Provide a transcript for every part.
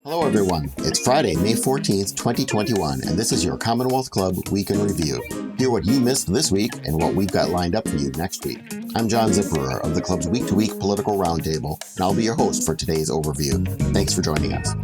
Hello everyone, it's Friday, May 14th, 2021, and this is your Commonwealth Club Week in Review. Hear what you missed this week and what we've got lined up for you next week. I'm John Zipperer of the club's week-to-week political roundtable, and I'll be your host for today's overview. Thanks for joining us.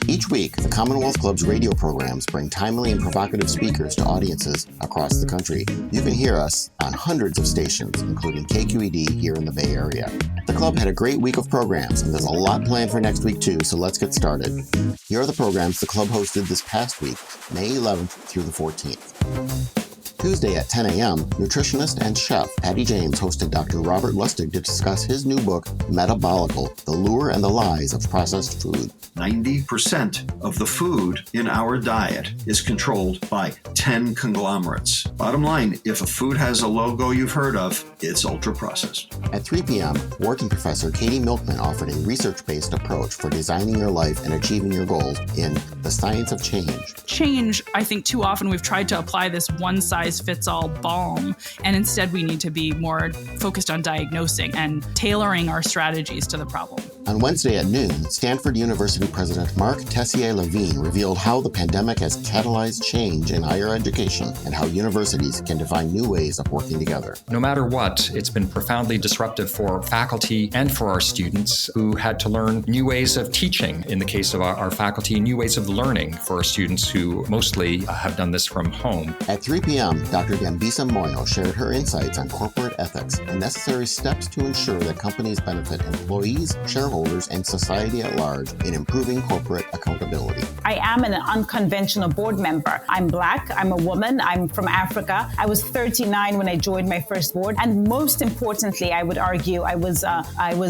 Each week, the Commonwealth Club's radio programs bring timely and provocative speakers to audiences across the country. You can hear us on hundreds of stations, including KQED here in the Bay Area. The club had a great week of programs, and there's a lot planned for next week too, so let's get started. Here are the programs the club hosted this past week, May 11th through the 14th. Tuesday at 10 a.m., nutritionist and chef Patty James hosted Dr. Robert Lustig to discuss his new book, Metabolical: The Lure and the Lies of Processed Food. 90% of the food in our diet is controlled by 10 conglomerates. Bottom line, if a food has a logo you've heard of, it's ultra-processed. At 3 p.m., Wharton professor Katie Milkman offered a research-based approach for designing your life and achieving your goals in The Science of Change. Change, I think too often we've tried to apply this one-size-fits-all balm, and instead we need to be more focused on diagnosing and tailoring our strategies to the problem. On Wednesday at noon, Stanford University President Mark Tessier-Lavigne revealed how the pandemic has catalyzed change in higher education and how universities can define new ways of working together. No matter what, it's been profoundly disruptive for faculty and for our students who had to learn new ways of teaching. In the case of our faculty, new ways of learning for our students who mostly have done this from home. At 3 p.m., Dr. Dambisa Moyo shared her insights on corporate ethics and necessary steps to ensure that companies benefit employees, shareholders, and society at large in improving corporate accountability. I am an unconventional board member. I'm Black, I'm a woman, I'm from Africa. I was 39 when I joined my first board, and most importantly, I would argue I was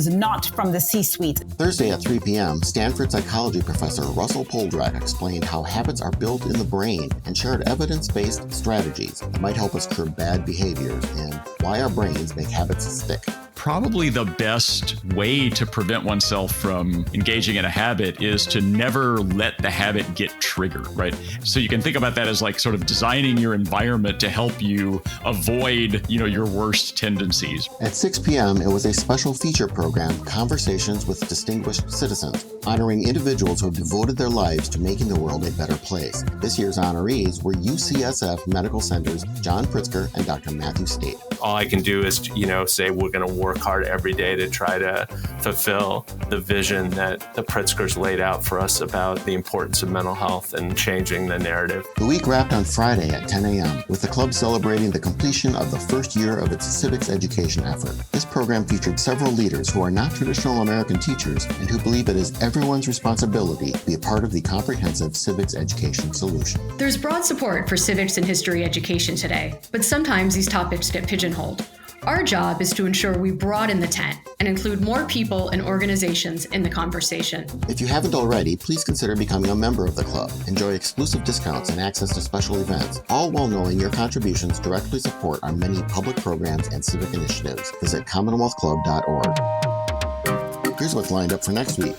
not from the C-suite. Thursday at 3 p.m., Stanford psychology professor Russell Poldrack explained how habits are built in the brain and shared evidence-based strategies that might help us curb bad behaviors and why our brains make habits stick. Probably the best way to prevent oneself from engaging in a habit is to never let the habit get triggered, right? So you can think about that as like sort of designing your environment to help you avoid, your worst tendencies. At 6 p.m., it was a special feature program, Conversations with Distinguished Citizens, honoring individuals who have devoted their lives to making the world a better place. This year's honorees were UCSF Medical Center's John Pritzker and Dr. Matthew State. All I can do is, say we're going to work hard every day to try to fulfill the vision that the Pritzkers laid out for us about the importance of mental health and changing the narrative. The week wrapped on Friday at 10 a.m. with the club celebrating the completion of the first year of its civics education effort. This program featured several leaders who are not traditional American teachers and who believe it is everyone's responsibility to be a part of the comprehensive civics education solution. There's broad support for civics and history education today, but sometimes these topics get pigeonholed. Our job is to ensure we broaden the tent and include more people and organizations in the conversation. If you haven't already, please consider becoming a member of the club. Enjoy exclusive discounts and access to special events, all while knowing your contributions directly support our many public programs and civic initiatives. Visit commonwealthclub.org. Here's what's lined up for next week.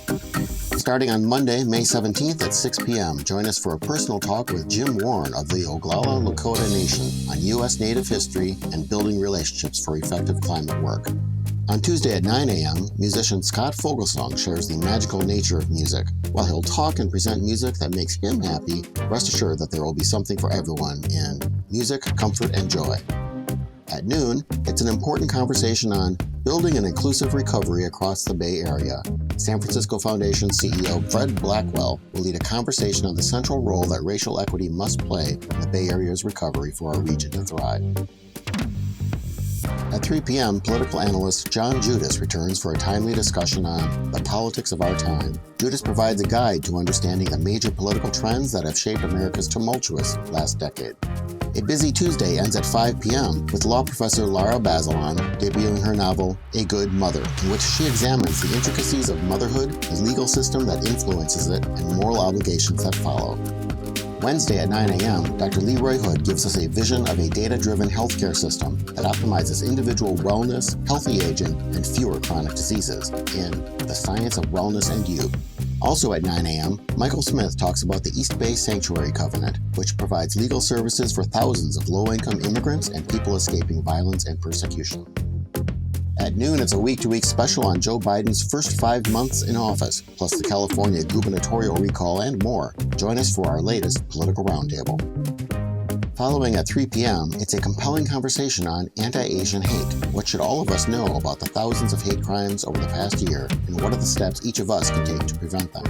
Starting on Monday, May 17th at 6 p.m., join us for a personal talk with Jim Warren of the Oglala Lakota Nation on U.S. Native history and building relationships for effective climate work. On Tuesday at 9 a.m., musician Scott Fogelsong shares the magical nature of music. While he'll talk and present music that makes him happy, rest assured that there will be something for everyone in music, comfort, and joy. At noon, it's an important conversation on building an inclusive recovery across the Bay Area. San Francisco Foundation CEO Fred Blackwell will lead a conversation on the central role that racial equity must play in the Bay Area's recovery for our region to thrive. At 3 p.m., political analyst John Judas returns for a timely discussion on the politics of our time. Judas provides a guide to understanding the major political trends that have shaped America's tumultuous last decade. A busy Tuesday ends at 5 p.m. with law professor Lara Bazelon debuting her novel, A Good Mother, in which she examines the intricacies of motherhood, the legal system that influences it, and moral obligations that follow. Wednesday at 9 a.m., Dr. Leroy Hood gives us a vision of a data-driven healthcare system that optimizes individual wellness, healthy aging, and fewer chronic diseases in The Science of Wellness and You. Also at 9 a.m., Michael Smith talks about the East Bay Sanctuary Covenant, which provides legal services for thousands of low-income immigrants and people escaping violence and persecution. At noon, it's a week-to-week special on Joe Biden's first 5 months in office, plus the California gubernatorial recall and more. Join us for our latest Political Roundtable. Following at 3 p.m., it's a compelling conversation on anti-Asian hate. What should all of us know about the thousands of hate crimes over the past year, and what are the steps each of us can take to prevent them?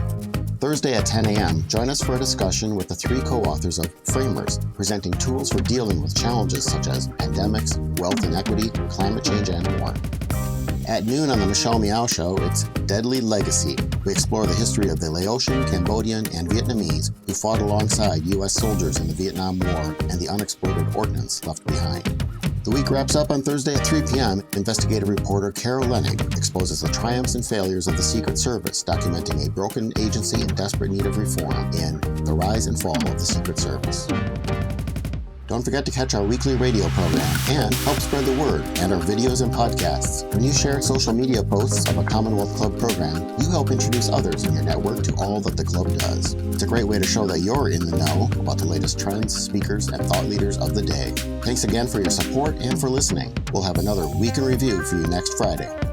Thursday at 10 a.m., join us for a discussion with the 3 co-authors of Framers, presenting tools for dealing with challenges such as pandemics, wealth inequity, climate change, and more. At noon on the Michelle Meow Show, it's Deadly Legacy. We explore the history of the Laotian, Cambodian, and Vietnamese who fought alongside U.S. soldiers in the Vietnam War and the unexploded ordnance left behind. The week wraps up on Thursday at 3 p.m. Investigative reporter Carol Leonnig exposes the triumphs and failures of the Secret Service, documenting a broken agency in desperate need of reform in The Rise and Fall of the Secret Service. Don't forget to catch our weekly radio program and help spread the word and our videos and podcasts. When you share social media posts of a Commonwealth Club program, you help introduce others in your network to all that the club does. It's a great way to show that you're in the know about the latest trends, speakers, and thought leaders of the day. Thanks again for your support and for listening. We'll have another Week in Review for you next Friday.